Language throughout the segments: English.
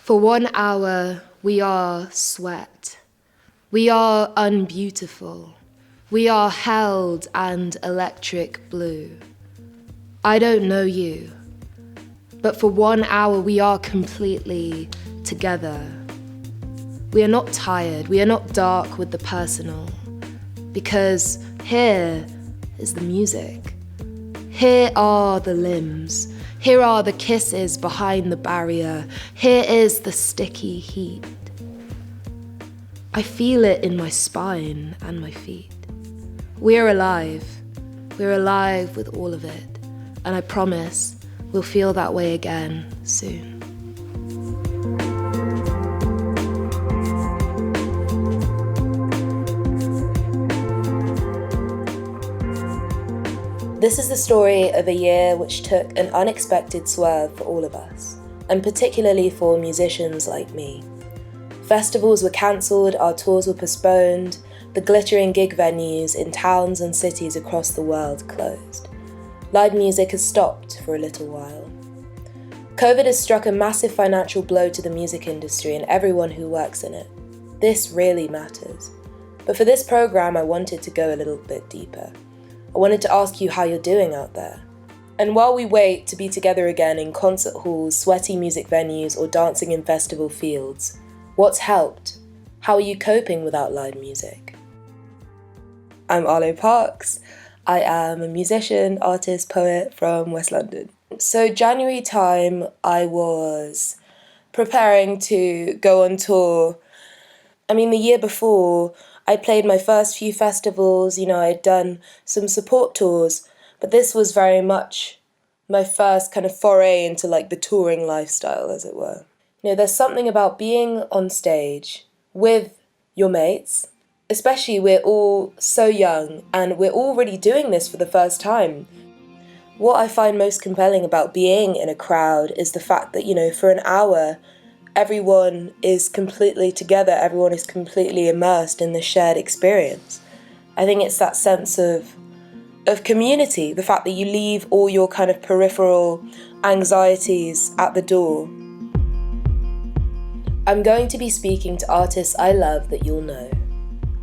For 1 hour, we are sweat. We are unbeautiful. We are held and electric blue. I don't know you, but for 1 hour, we are completely together. We are not tired. We are not dark with the personal, because here is the music. Here are the limbs. Here are the kisses behind the barrier. Here is the sticky heat. I feel it in my spine and my feet. We're alive. We're alive with all of it. And I promise we'll feel that way again soon. This is the story of a year which took an unexpected swerve for all of us, and particularly for musicians like me. Festivals were cancelled, our tours were postponed, the glittering gig venues in towns and cities across the world closed. Live music has stopped for a little while. COVID has struck a massive financial blow to the music industry and everyone who works in it. This really matters. But for this programme, I wanted to go a little bit deeper. I wanted to ask you how you're doing out there. And while we wait to be together again in concert halls, sweaty music venues, or dancing in festival fields, what's helped? How are you coping without live music? I'm Arlo Parks. I am a musician, artist, poet from West London. So January time, I was preparing to go on tour. The year before, I played my first few festivals, I'd done some support tours, but this was very much my first kind of foray into the touring lifestyle, as it were. There's something about being on stage with your mates, especially we're all so young and we're already doing this for the first time. What I find most compelling about being in a crowd is the fact that, for an hour, everyone is completely together, everyone is completely immersed in the shared experience. I think it's that sense of community, the fact that you leave all your kind of peripheral anxieties at the door. I'm going to be speaking to artists I love that you'll know.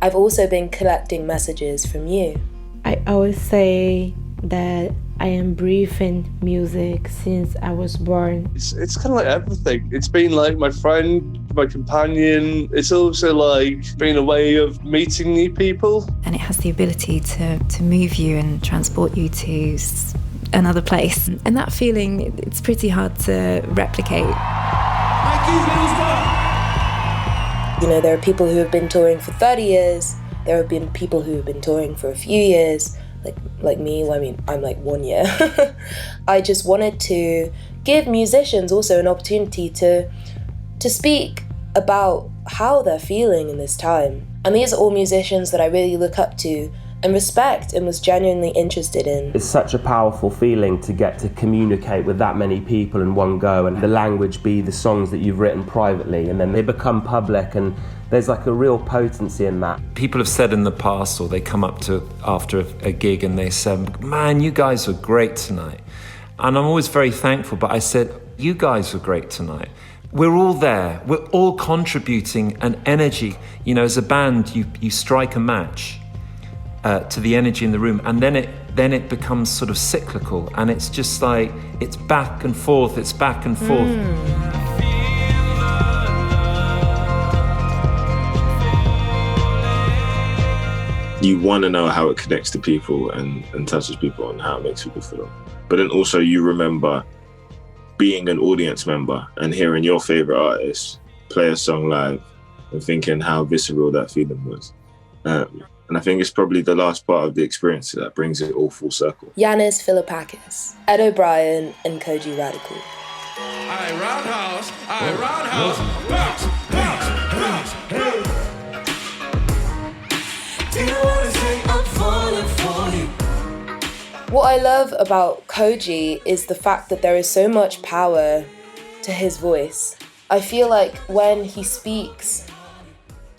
I've also been collecting messages from you. I always say that I am breathing music since I was born. It's kind of like everything. It's been like my friend, my companion. It's also like been a way of meeting new people. And it has the ability to move you and transport you to another place. And that feeling, it's pretty hard to replicate. There are people who have been touring for 30 years. There have been people who have been touring for a few years. Like me, I'm 1 year. I just wanted to give musicians also an opportunity to speak about how they're feeling in this time. And these are all musicians that I really look up to and respect and was genuinely interested in. It's such a powerful feeling to get to communicate with that many people in one go, and the language be the songs that you've written privately, and then they become public, and there's a real potency in that. People have said in the past, or they come up to after a gig and they said, "Man, you guys were great tonight." And I'm always very thankful, but I said, "You guys were great tonight." We're all there. We're all contributing an energy. As a band, you strike a match to the energy in the room, and then it becomes sort of cyclical, and it's just it's back and forth. It's back and forth. You want to know how it connects to people and touches people and how it makes people feel. But then also you remember being an audience member and hearing your favourite artist play a song live and thinking how visceral that feeling was. And I think it's probably the last part of the experience that brings it all full circle. Yannis Philippakis, Ed O'Brien and Kojey Radial. Aye, roundhouse, bounce, bounce, bounce, hey. What I love about Kojey is the fact that there is so much power to his voice. I feel like when he speaks,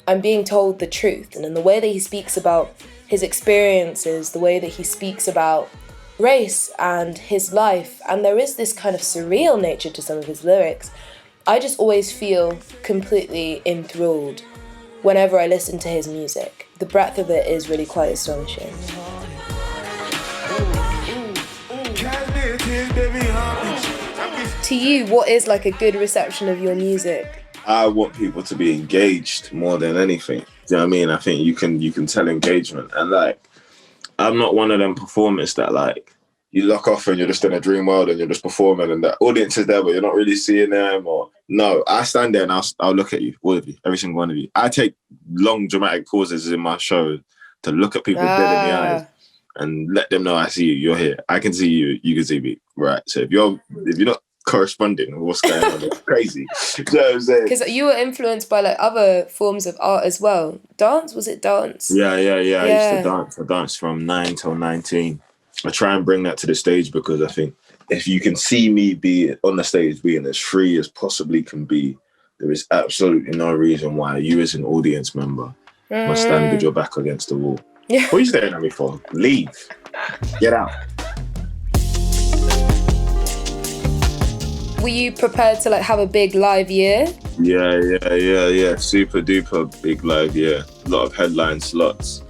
I'm being told the truth. And in the way that he speaks about his experiences, the way that he speaks about race and his life, and there is this kind of surreal nature to some of his lyrics, I just always feel completely enthralled whenever I listen to his music. The breadth of it is really quite astonishing. To you, what is like a good reception of your music? I want people to be engaged more than anything. Do you know what I mean? I think you can tell engagement. And like, I'm not one of them performers that like, you lock off and you're just in a dream world and you're just performing and the audience is there, but you're not really seeing them. Or no, I stand there and I'll look at you, all of you, every single one of you. I take long dramatic pauses in my show to look at people dead in the eyes and let them know I see you, you're here. I can see you, you can see me. Right. So if you're not corresponding with what's going on, it's crazy. You know what I'm saying? Because you were influenced by like other forms of art as well. Dance? Was it dance? Yeah. I used to dance. I danced from 9 till 19. I try and bring that to the stage because I think if you can see me be on the stage being as free as possibly can be, there is absolutely no reason why you as an audience member must stand with your back against the wall. Yeah. What are you staring at me for? Leave. Get out. Were you prepared to like have a big live year? Yeah. Super duper big live year. A lot of headline slots.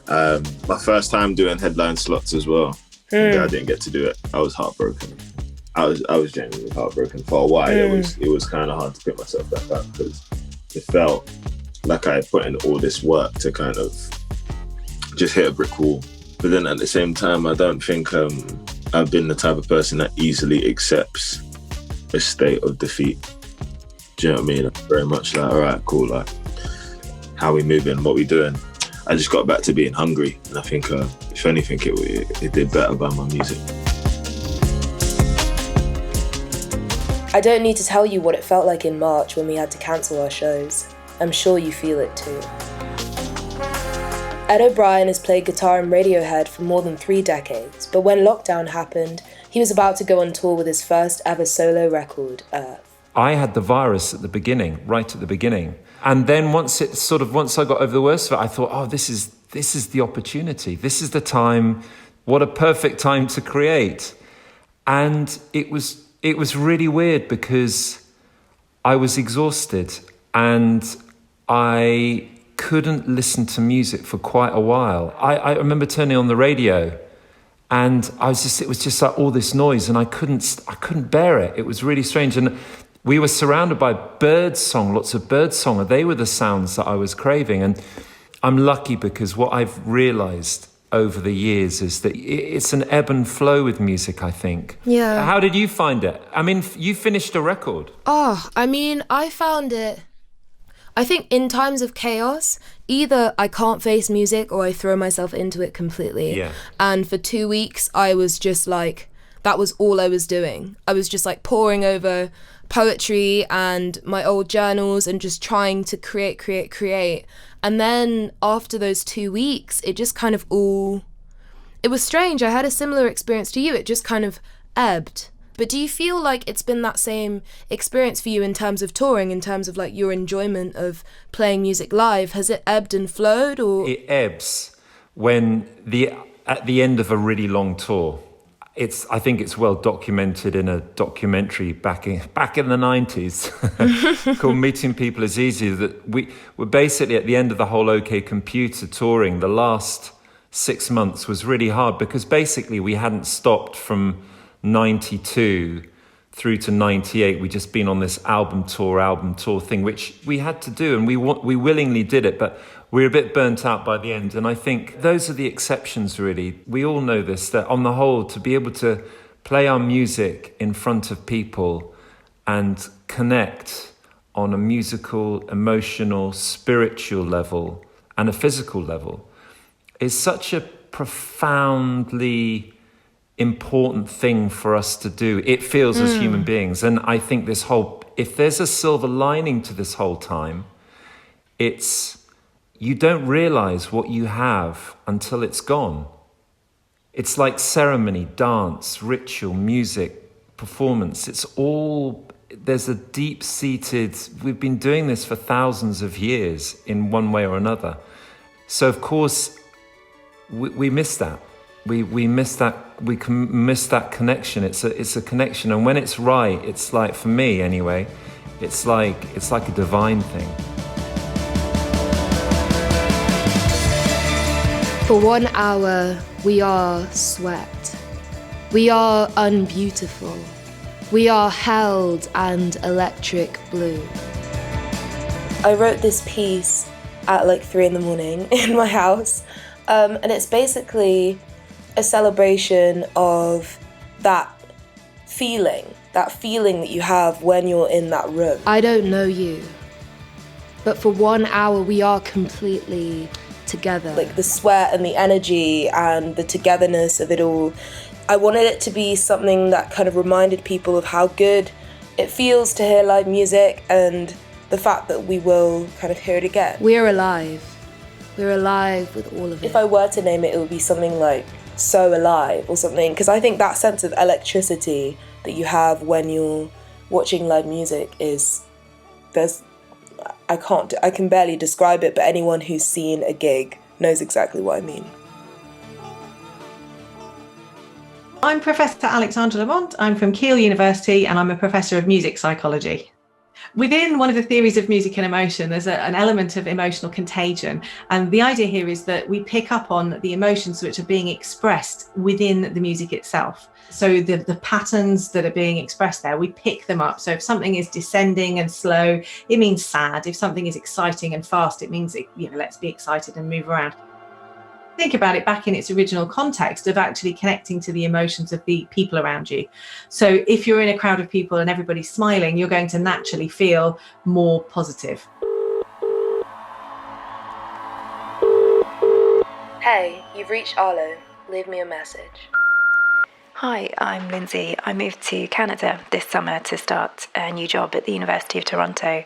My first time doing headline slots as well. Yeah, I didn't get to do it. I was heartbroken. I was genuinely heartbroken for a while. It was kind of hard to pick myself back up because it felt like I had put in all this work to kind of just hit a brick wall. But then at the same time, I don't think I've been the type of person that easily accepts a state of defeat. Do you know what I mean? I'm very much like, all right, cool. Like, how we moving? What we doing? I just got back to being hungry, and I think, if anything, it did better by my music. I don't need to tell you what it felt like in March when we had to cancel our shows. I'm sure you feel it too. Ed O'Brien has played guitar in Radiohead for more than 3 decades, but when lockdown happened, he was about to go on tour with his first ever solo record, Earth. I had the virus at the beginning, right at the beginning. And then once I got over the worst of it, I thought, oh, this is the opportunity. This is the time. What a perfect time to create. And it was really weird because I was exhausted and I couldn't listen to music for quite a while. I remember turning on the radio and it was just like all this noise and I couldn't bear it. It was really strange. And we were surrounded by bird song, lots of bird song, and they were the sounds that I was craving. And I'm lucky because what I've realised over the years is that it's an ebb and flow with music, I think. Yeah. How did you find it? I mean, you finished a record. I found it, I think in times of chaos, either I can't face music or I throw myself into it completely. Yeah. And for 2 weeks, I was just like, that was all I was doing. I was just like poring over poetry and my old journals and just trying to create. And then after those 2 weeks, it just kind of it was strange. I had a similar experience to you. It just kind of ebbed. But do you feel like it's been that same experience for you in terms of touring, in terms of like your enjoyment of playing music live? Has it ebbed and flowed, or? It ebbs when at the end of a really long tour. I think it's well documented in a documentary back in the 90s called Meeting People Is Easy, that we were basically at the end of the whole OK Computer touring. The last 6 months was really hard because basically we hadn't stopped from 92 through to 98. We'd just been on this album tour thing, which we had to do, and we willingly did it, but we were a bit burnt out by the end. And I think those are the exceptions, really. We all know this, that on the whole, to be able to play our music in front of people and connect on a musical, emotional, spiritual level and a physical level is such a profoundly important thing for us to do. It feels as human beings. And I think if there's a silver lining to this whole time, it's you don't realize what you have until it's gone. It's like ceremony, dance, ritual, music, performance. There's a deep-seated, we've been doing this for thousands of years in one way or another. So of course, we miss that. We miss that. We can miss that connection. It's a connection, and when it's right, it's like, for me anyway, It's like a divine thing. For 1 hour, we are sweat. We are unbeautiful. We are held and electric blue. I wrote this piece at like 3 a.m. in my house, and it's basically a celebration of that feeling that you have when you're in that room. I don't know you, but for 1 hour we are completely together. Like the sweat and the energy and the togetherness of it all. I wanted it to be something that kind of reminded people of how good it feels to hear live music and the fact that we will kind of hear it again. We're alive. We're alive with all of it. If I were to name it, it would be something like So Alive or something, because I think that sense of electricity that you have when you're watching live music I can barely describe it, but anyone who's seen a gig knows exactly what I mean. I'm Professor Alexandra Lamont. I'm from Keele University and I'm a professor of music psychology. Within one of the theories of music and emotion, there's an element of emotional contagion. And the idea here is that we pick up on the emotions which are being expressed within the music itself. So the patterns that are being expressed there, we pick them up. So if something is descending and slow, it means sad. If something is exciting and fast, it means, let's be excited and move around. Think about it back in its original context of actually connecting to the emotions of the people around you. So if you're in a crowd of people and everybody's smiling, you're going to naturally feel more positive. Hey, you've reached Arlo. Leave me a message. Hi, I'm Lindsay. I moved to Canada this summer to start a new job at the University of Toronto.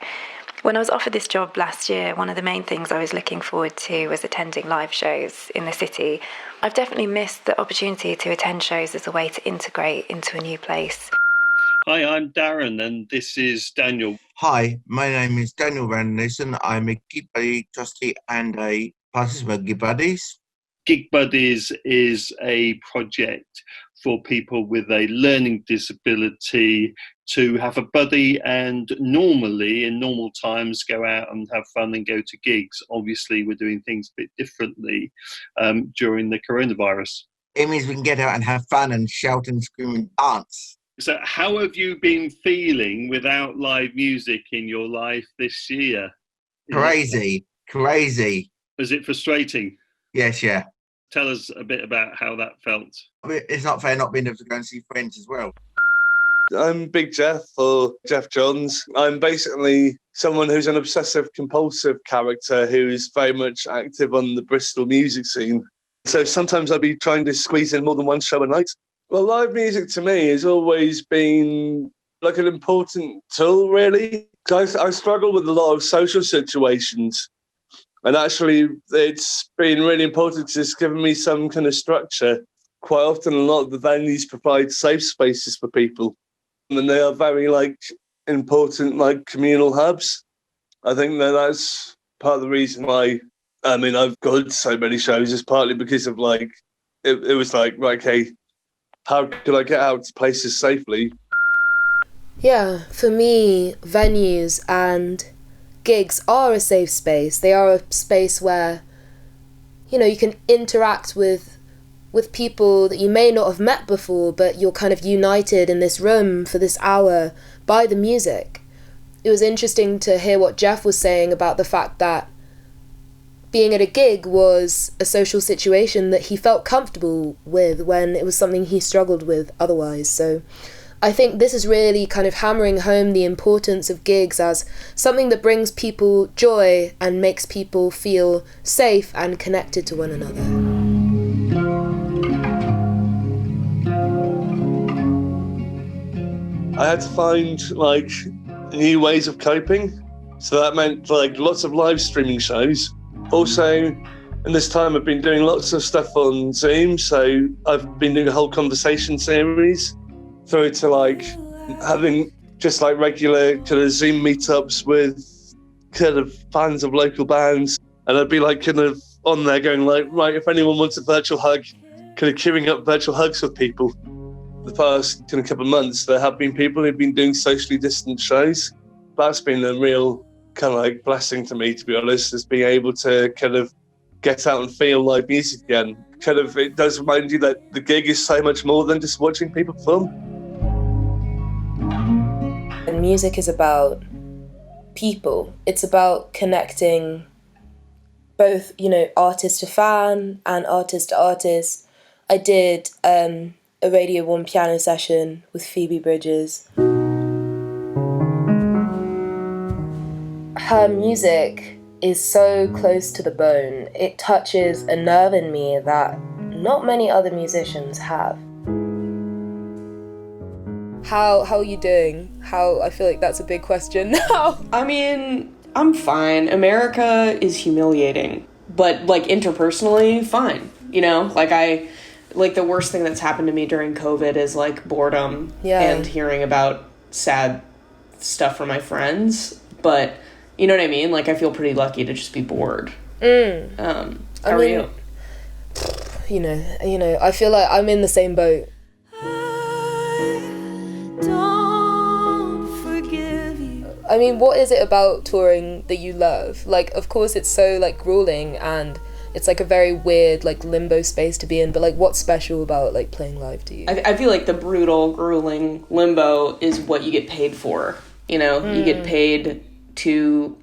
When I was offered this job last year, one of the main things I was looking forward to was attending live shows in the city. I've definitely missed the opportunity to attend shows as a way to integrate into a new place. Hi, I'm Darren and this is Daniel. Hi, my name is Daniel Van Nissen. I'm a Gig Buddy trustee and a participant of Gig Buddies. Gig Buddies is a project for people with a learning disability to have a buddy and normally, in normal times, go out and have fun and go to gigs. Obviously, we're doing things a bit differently during the coronavirus. It means we can get out and have fun and shout and scream and dance. So how have you been feeling without live music in your life this year? Crazy. Was it frustrating? Yes, yeah. Tell us a bit about how that felt. It's not fair not being able to go and see friends as well. I'm Big Jeff, or Jeff Johns. I'm basically someone who's an obsessive compulsive character who's very much active on the Bristol music scene. So sometimes I'll be trying to squeeze in more than one show a night. Well, live music to me has always been like an important tool, really. I struggle with a lot of social situations. And actually, it's been really important because it's given me some kind of structure. Quite often, a lot of the venues provide safe spaces for people. And they are very, important, communal hubs. I think that's part of the reason why, I've gone to so many shows is partly because of, it was right, okay, how could I get out to places safely? Yeah, for me, venues and gigs are a safe space. They are a space where, you can interact with people that you may not have met before, but you're kind of united in this room for this hour by the music. It was interesting to hear what Jeff was saying about the fact that being at a gig was a social situation that he felt comfortable with when it was something he struggled with otherwise. So I think this is really kind of hammering home the importance of gigs as something that brings people joy and makes people feel safe and connected to one another. I had to find new ways of coping. So that meant lots of live streaming shows. Also, in this time I've been doing lots of stuff on Zoom. So I've been doing a whole conversation series through to having just regular kind of Zoom meetups with kind of fans of local bands. And I'd be kind of on there going right, if anyone wants a virtual hug, kind of queuing up virtual hugs with people. The past kind of couple of months, there have been people who've been doing socially distant shows. that's been a real kind of like blessing to me, to be honest, is being able to kind of get out and feel live music again. Kind of, it does remind you that the gig is so much more than just watching people perform. And music is about people. It's about connecting both, artist to fan and artist to artist. I did a Radio 1 piano session with Phoebe Bridgers. Her music is so close to the bone. It touches a nerve in me that not many other musicians have. How are you doing? I feel like that's a big question now. I mean, I'm fine. America is humiliating, but like interpersonally, fine. Like the worst thing that's happened to me during COVID is like boredom and hearing about sad stuff from my friends. But you know what I mean? Like I feel pretty lucky to just be bored. How are you? I feel like I'm in the same boat. I mean, what is it about touring that you love? Like, of course, it's so, like, grueling, and it's, like, a very weird, like, limbo space to be in, but, like, what's special about, like, playing live to you? I feel like the brutal, grueling limbo is what you get paid for, You get paid to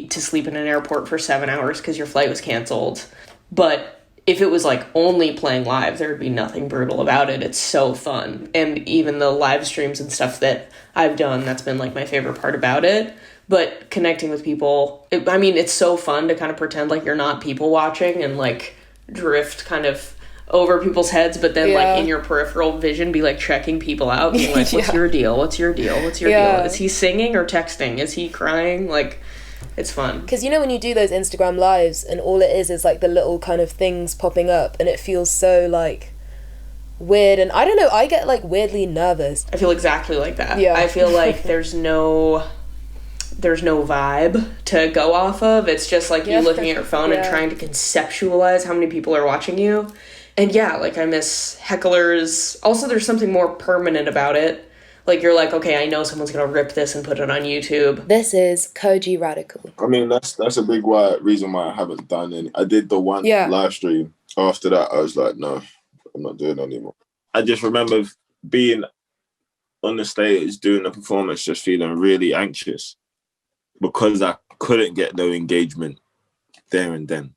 sleep in an airport for 7 hours because your flight was canceled. But if it was, like, only playing live, there would be nothing brutal about it. It's so fun. And even the live streams and stuff that I've done, that's been, like, my favorite part about it. But connecting with people, it's so fun to kind of pretend like you're not people watching and, like, drift kind of over people's heads, but then, like, in your peripheral vision, be, like, checking people out, being like, what's your deal? What's your deal? What's your deal? Is he singing or texting? Is he crying? Like, it's fun. Because when you do those Instagram lives and all it is like the little kind of things popping up and it feels so like weird, and I don't know, I get like weirdly nervous. I feel exactly like that. Yeah. I feel like there's no vibe to go off of. It's just like you looking at your phone and trying to conceptualize how many people are watching you. And I miss hecklers. Also, there's something more permanent about it. Like, you're like, okay, I know someone's going to rip this and put it on YouTube. This is Kojey Radial. I mean, that's a big reason why I haven't done any. I did the one live stream. After that, I was like, no, I'm not doing it anymore. I just remember being on the stage, doing the performance, just feeling really anxious because I couldn't get no engagement there and then.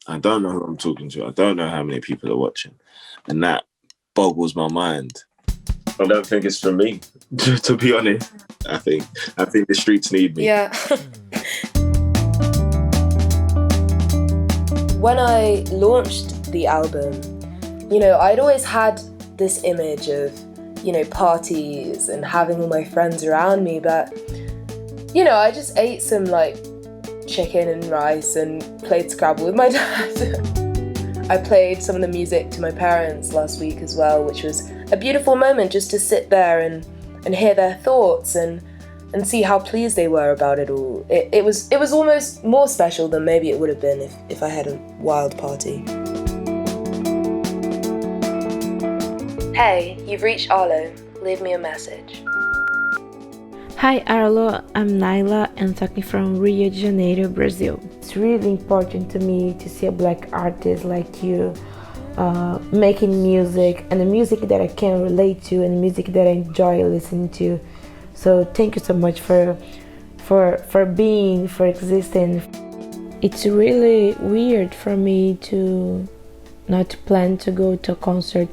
I don't know who I'm talking to. I don't know how many people are watching. And that boggles my mind. I don't think it's for me, to be honest. I think the streets need me. Yeah. When I launched the album, I'd always had this image of, parties and having all my friends around me, but, I just ate some, like, chicken and rice and played Scrabble with my dad. I played some of the music to my parents last week as well, which was a beautiful moment just to sit there and hear their thoughts and see how pleased they were about it all. It was almost more special than maybe it would have been if I had a wild party. Hey, you've reached Arlo. Leave me a message. Hi Arlo, I'm Naila and talking from Rio de Janeiro, Brazil. It's really important to me to see a black artist like you making music, and the music that I can relate to and the music that I enjoy listening to. So thank you so much for existing. It's really weird for me to not plan to go to a concert,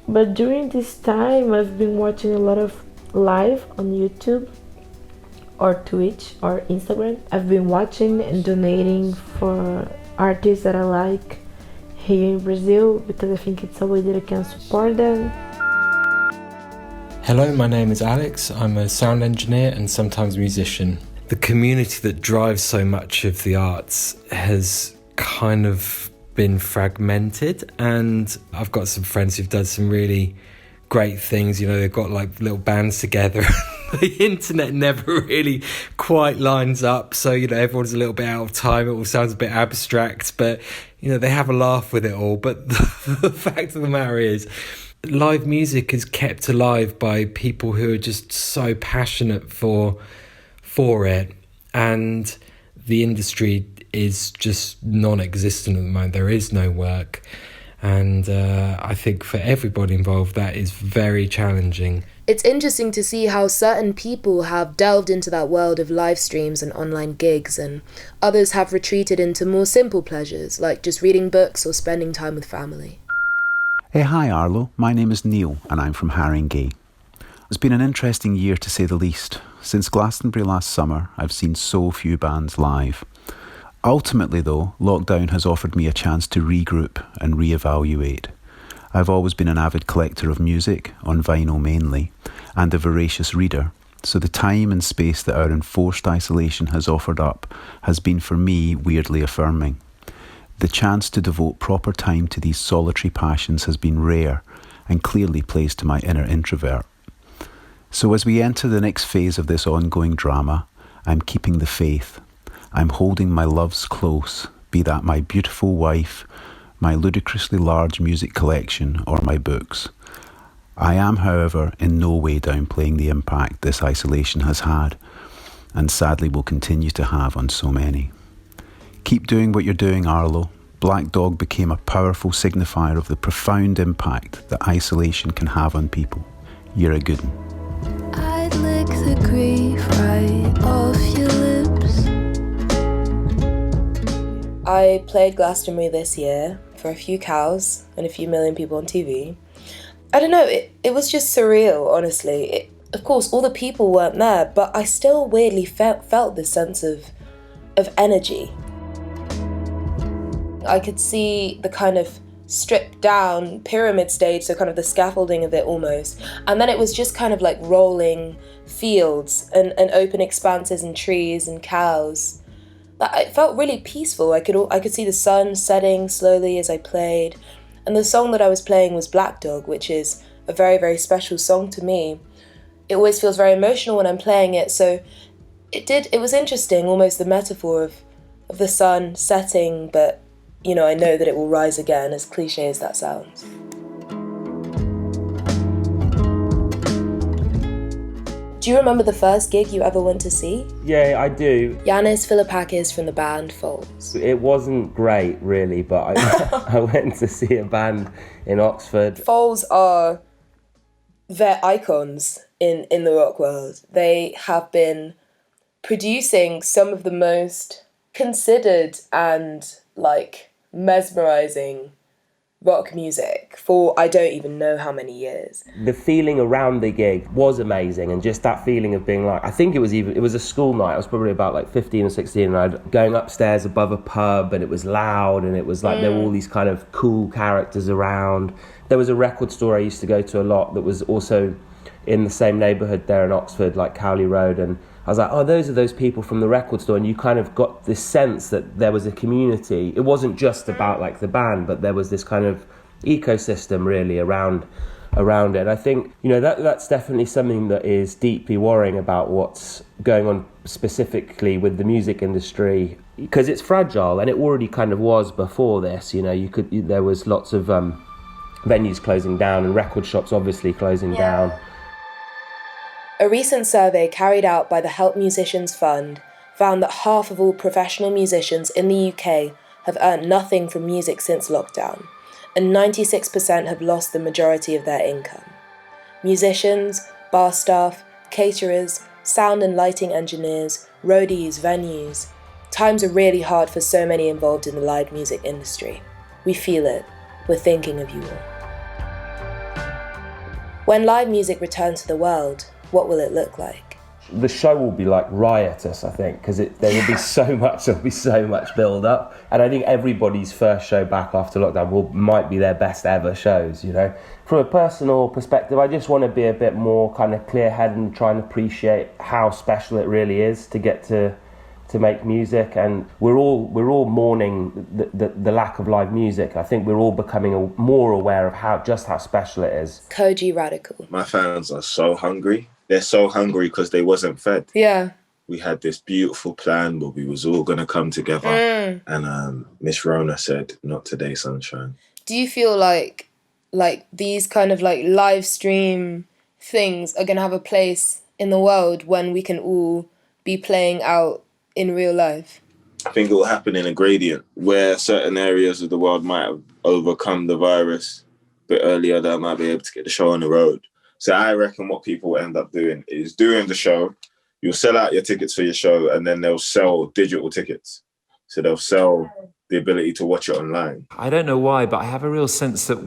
but during this time I've been watching a lot of live on YouTube or Twitch or Instagram. I've been watching and donating for artists that I like here in Brazil because I think it's a way that I can support them. Hello, my name is Alex. I'm a sound engineer and sometimes musician. The community that drives so much of the arts has kind of been fragmented, and I've got some friends who've done some really great things. They've got like little bands together. The internet never really quite lines up, so everyone's a little bit out of time. It all sounds a bit abstract, but they have a laugh with it all. But the fact of the matter is, live music is kept alive by people who are just so passionate for for it, and the industry is just non-existent at the moment. There is no work, and I think for everybody involved that is very challenging. It's interesting to see how certain people have delved into that world of live streams and online gigs, and others have retreated into more simple pleasures like just reading books or spending time with family. Hey, hi Arlo, my name is Neil and I'm from Haringey. It's been an interesting year to say the least. Since Glastonbury last summer, I've seen so few bands live. Ultimately though, lockdown has offered me a chance to regroup and reevaluate. I've always been an avid collector of music, on vinyl mainly, and a voracious reader, so the time and space that our enforced isolation has offered up has been for me weirdly affirming. The chance to devote proper time to these solitary passions has been rare and clearly plays to my inner introvert. So as we enter the next phase of this ongoing drama, I'm keeping the faith. I'm holding my loves close, be that my beautiful wife, my ludicrously large music collection, or my books. I am, however, in no way downplaying the impact this isolation has had, and sadly will continue to have on so many. Keep doing what you're doing, Arlo. Black Dog became a powerful signifier of the profound impact that isolation can have on people. You're a good one. I'd lick the grief right off your lips. I played Glastonbury this year for a few cows and a few million people on TV. I don't know, it was just surreal, honestly. Of course, all the people weren't there, but I still weirdly felt this sense of energy. I could see the kind of stripped down pyramid stage, so kind of the scaffolding of it almost. And then it was just kind of like rolling fields and open expanses and trees and cows. It felt really peaceful. I could see the sun setting slowly as I played. And the song that I was playing was Black Dog, which is a very, very special song to me. It always feels very emotional when I'm playing it, so it was interesting, almost the metaphor of the sun setting, but you know, I know that it will rise again, as cliche as that sounds. Do you remember the first gig you ever went to see? Yeah, I do. Yannis Philippakis from the band Foals. It wasn't great, really, but I went to see a band in Oxford. Foals are, they're icons in the rock world. They have been producing some of the most considered and, mesmerising rock music for I don't even know how many years. The feeling around the gig was amazing, and just that feeling of being I think it was a school night. I was probably about 15 or 16, and I was going upstairs above a pub, and it was loud, and it was there were all these kind of cool characters around. There was a record store I used to go to a lot that was also in the same neighbourhood there in Oxford, like Cowley Road, and I was like, oh, those are those people from the record store, and you kind of got this sense that there was a community. It wasn't just about the band, but there was this kind of ecosystem really around it. And I think, that's definitely something that is deeply worrying about what's going on specifically with the music industry, because it's fragile, and it already kind of was before this. There was lots of venues closing down and record shops obviously closing down. A recent survey carried out by the Help Musicians Fund found that half of all professional musicians in the UK have earned nothing from music since lockdown, and 96% have lost the majority of their income. Musicians, bar staff, caterers, sound and lighting engineers, roadies, venues. Times are really hard for so many involved in the live music industry. We feel it. We're thinking of you all. When live music returns to the world, what will it look like? The show will be riotous, I think, because there will be so much build up, and I think everybody's first show back after lockdown might be their best ever shows. From a personal perspective, I just want to be a bit more kind of clear-headed and try and appreciate how special it really is to get to make music, and we're all mourning the lack of live music. I think we're all becoming more aware of how special it is. Kojey Radial. My fans are so hungry. They're so hungry because they wasn't fed. Yeah. We had this beautiful plan where we was all going to come together. And Miss Rona said, not today, sunshine. Do you feel like these kind of live stream things are going to have a place in the world when we can all be playing out in real life? I think it will happen in a gradient where certain areas of the world might have overcome the virus a bit earlier, that might be able to get the show on the road. So I reckon what people will end up doing is doing the show, you'll sell out your tickets for your show, and then they'll sell digital tickets. So they'll sell the ability to watch it online. I don't know why, but I have a real sense that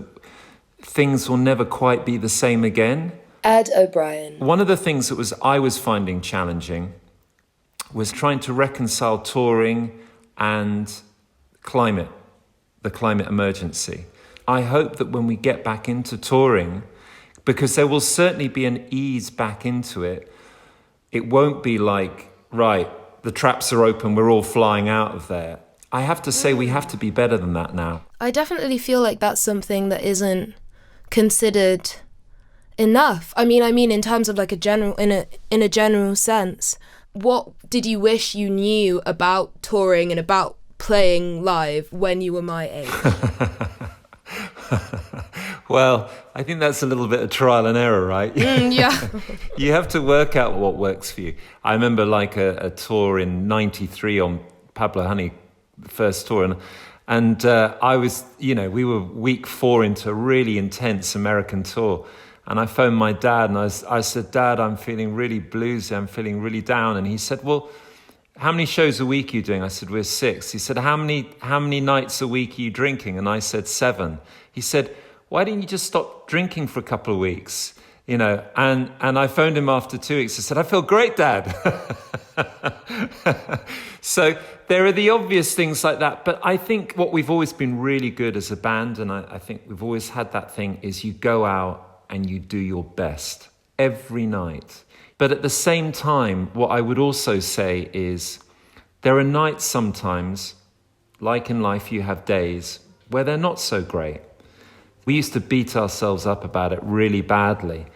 things will never quite be the same again. Ed O'Brien. One of the things that I was finding challenging was trying to reconcile touring and the climate emergency. I hope that when we get back into touring, because there will certainly be an ease back into it, it won't be like, right, the traps are open, we're all flying out of there. I have to say we have to be better than that now. I definitely feel like that's something that isn't considered enough. I mean in terms of like in a general sense. What did you wish you knew about touring and about playing live when you were my age? Well, I think that's a little bit of trial and error, right? Yeah. You have to work out what works for you. I remember like a tour in '93 on Pablo Honey, the first tour, and I was, we were week 4 into a really intense American tour. And I phoned my dad and I said, Dad, I'm feeling really bluesy, I'm feeling really down. And he said, well, how many shows a week are you doing? I said, we're 6. He said, how many nights a week are you drinking? And I said, 7. He said, why didn't you just stop drinking for a couple of weeks? And I phoned him after 2 weeks. I said, I feel great, Dad. So there are the obvious things like that. But I think what we've always been really good as a band, and I think we've always had that thing, is you go out and you do your best every night. But at the same time, what I would also say is there are nights sometimes, like in life, you have days where they're not so great. We used to beat ourselves up about it really badly.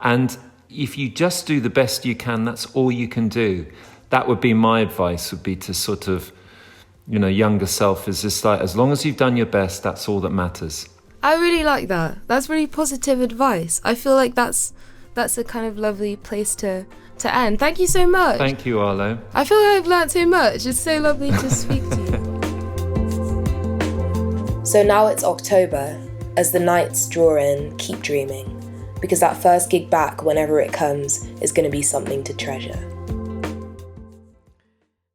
And if you just do the best you can, that's all you can do. That would be my advice, would be to sort of, younger self is just like, as long as you've done your best, that's all that matters. I really like that. That's really positive advice. I feel like that's a kind of lovely place to end. Thank you so much. Thank you, Arlo. I feel like I've learnt so much. It's so lovely to speak to you. So now it's October. As the nights draw in, keep dreaming. Because that first gig back, whenever it comes, is going to be something to treasure.